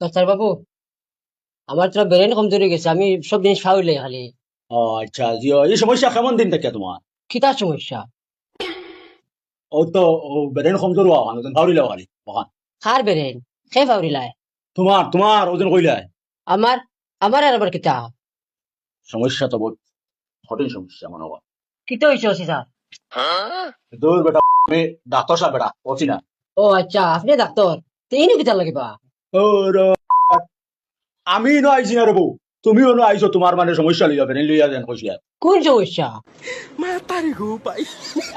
Doctor বাবু, আমার তো brain কমজোরি গেছে, আমি সব জিনিস ফাউলে খালি। ও আচ্ছা, জি, এই সমস্যা কেমন দিন থেকে তোমার? কিতার সমস্যা? ও তো বেরেন কমজোর হওয়া ওখান ভাউরিলা খালি ওখান। খার ব্রেন খে ফাউরিলায়? তোমার ওজন কইলাই আমার আমার আর আবার কিতা? সমস্যা তো বহুত কঠিন সমস্যা মনে হয়। কিতা হয়েছে ওসি স্যার? দূর বেটা, আমি ডাক্তার সাহেব বেটা বলছি না। ও আচ্ছা, আপনি ডাক্তার? তো ইনু কিতা লাগিবা? ও আমি নো আইছি না রে বউ, তুমিও নো আইছো, তোমার মানে সমস্যা লইয়া বেরেন লইয়া দেন কইছিলা। কোন সমস্যা?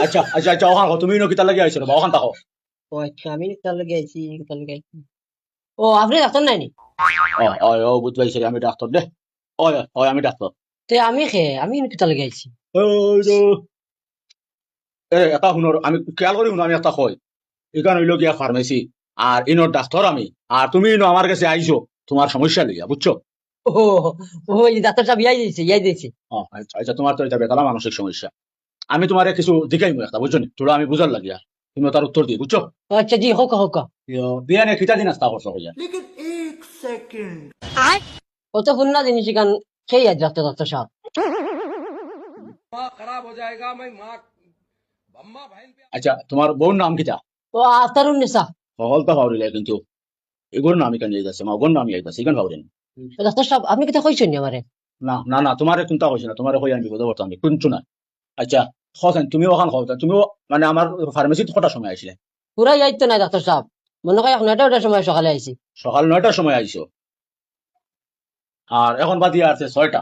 আচ্ছা আচ্ছা আচ্ছা, ওখান তুমি নো কিতা লাগি আইছো রে বা, ওখান থাকো। ও আচ্ছা, আমি কিতা লাগি আইছি, কিতা লাগি আইছি। ও, আপনি ডাক্তার নাইনি? ও ও ও বুঝ পাইছি, আমি ডাক্তার দে। ওই ওই আমি ডাক্তার। তে আমি ইনু কিতা লাগি আইছি? ও এটা শুনোর, আমি খেয়াল করি শুনো, আমি একটা কই এখানে হইলো গিয়া ফার্মেসি, আর ইনোর ডাক্তার আমি, আর তুমি ইনো আমার কাছে আইছো তোমার সমস্যা লইয়া, বুঝছো? ও ও, এই ডাক্তার সাহেব ইয়াই দিয়েছে। আচ্ছা আচ্ছা, তোমার তো এটা বেতালা মানসিক সমস্যা। আমি তোমার কিছু দিকাইমু একটা, বুঝছো নি? তোরা আমি বুঝার লাগিয়া তুমি তার উত্তর দিই, বুঝছো? ও আচ্ছা, জি, হোক হোক। বিয়া নিয়ে খিতা দিন আসতা করছো হইয়া। কত ফুন্না জিনিস এখান খেয়ে আছে ডাক্তার ডাক্তার সাহেব। আচ্ছা, তোমার বোন নাম কিতা? ও আফতারুন নেশা। সহল তো ভাবরিলে কিন্তু এগুলোর নাম এখানে যাইতাছে, মা ওগুলোর নাম যাইতাছে, এখানে ভাবরেন। ডাক্তার সাহেব, আপনি কিতা কইছেন নি আমারে? না না না, তোমারে চিন্তা করছি না, তোমারে কই আমি বিপদে পড়তাম আমি শুনছো না। আচ্ছা, খান তুমি ওখান খাও, তুমিও মানে আমার ফার্মেসিত কটার সময় আইছিলে? পুরা যাইতো না ডাক্তার সাহেব, মনে হয় এখন ওটার সময় সকালে আইছি। সকাল 9টার সময় আইছো, আর এখন বাদিয়া আছে 6টা।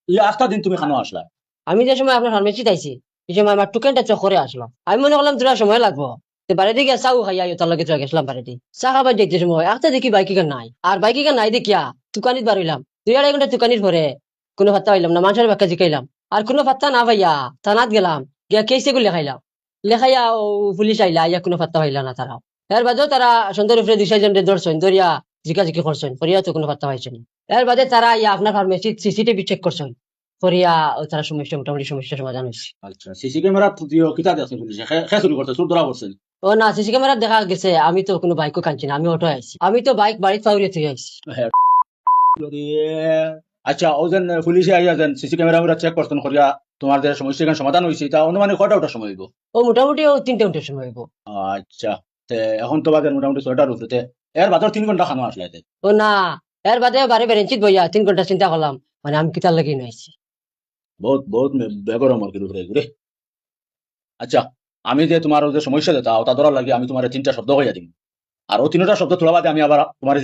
এই 8টা দিন তুমি খানো আসলা। আমি যে সময় আপনার ফার্মেসিতে আইছি, এই সময় আমার টুকেনটা চক্করে আসলাম। আমি মনে করলাম তোরা সময় লাগবো, তো বাড়িতে গিয়ে চাও খাইয়া তার লগে চলে গেছিলাম বাড়িতে। চা খাবার দেখতে সময় একটা দেখি বাইকিকা নাই, আর বাইকিকা নাই দেখিয়া দোকানিত বার হইলাম। 2-2.5 ঘন্টা দোকানির পরে কোনো ভাত্তা হইলাম না, মানুষের বাক্কা জিকাইলাম। আর কোনো ভাত্তা না ভাইয়া থানাত গেলাম, গিয়া কেসে গুলো লেখাইলাম। লেখাইয়া ও পুলিশ আইলা, ইয়া কোনো ভাত্তা হইলা না তারা। এর বাদেও তারা সন্ধ্যের উপরে 2-4 জন ধরছেন, ধরিয়া জিকাজিকি করছেন, করিয়া তো কোনো ভাত্তা পাইছেন। এর বাদে তারা ইয়া আপনার ফার্মেসি সিসিটিভি চেক করছেন, করিয়া তারা সমস্যা মোটামুটি সমস্যার সমাধান হয়েছে। আচ্ছা, সিসি ক্যামেরা দিও কিতা আছে পুলিশে খে চুরি করতে, চোর ধরা করছেন? ও না, সিসি ক্যামেরা দেখা গেছে আমি তো কোনো বাইকও কানছি না, আমি অটো আইছি। আমি তো বাইক বাড়িতে পাউরিয়ে থেকে আইছি। হ্যাঁ, আচ্ছা, ও যেন পুলিশে আইয়া যেন সিসি ক্যামেরা চেক করতেন করিয়া তোমার যে সমস্যা এখানে সমাধান হয়েছে, তা অনুমানে কয়টা ওটার সময় হইব? ও মোটামুটি 3টে সময় হইব। আচ্ছা, তে এখন তো বাজে মোটামুটি 6টার উপরে, এর বাদর 3 ঘন্টা খানো আসলে এতে। ও না, এর বাদে বারে বেরেঞ্চিত বইয়া 3 ঘন্টা চিন্তা করলাম, মানে আমি কিতার লাগি নাইছি। বহুত বহুত বেগরম আর কি ঘুরে ঘুরে। আচ্ছা, আমি যে তোমার যে সমস্যা যেটা ওটা ধরার লাগে আমি তোমার 3টা শব্দ হইয়া দিই, আর ও 3টা শব্দ তোলা বাদে আমি আবার তোমার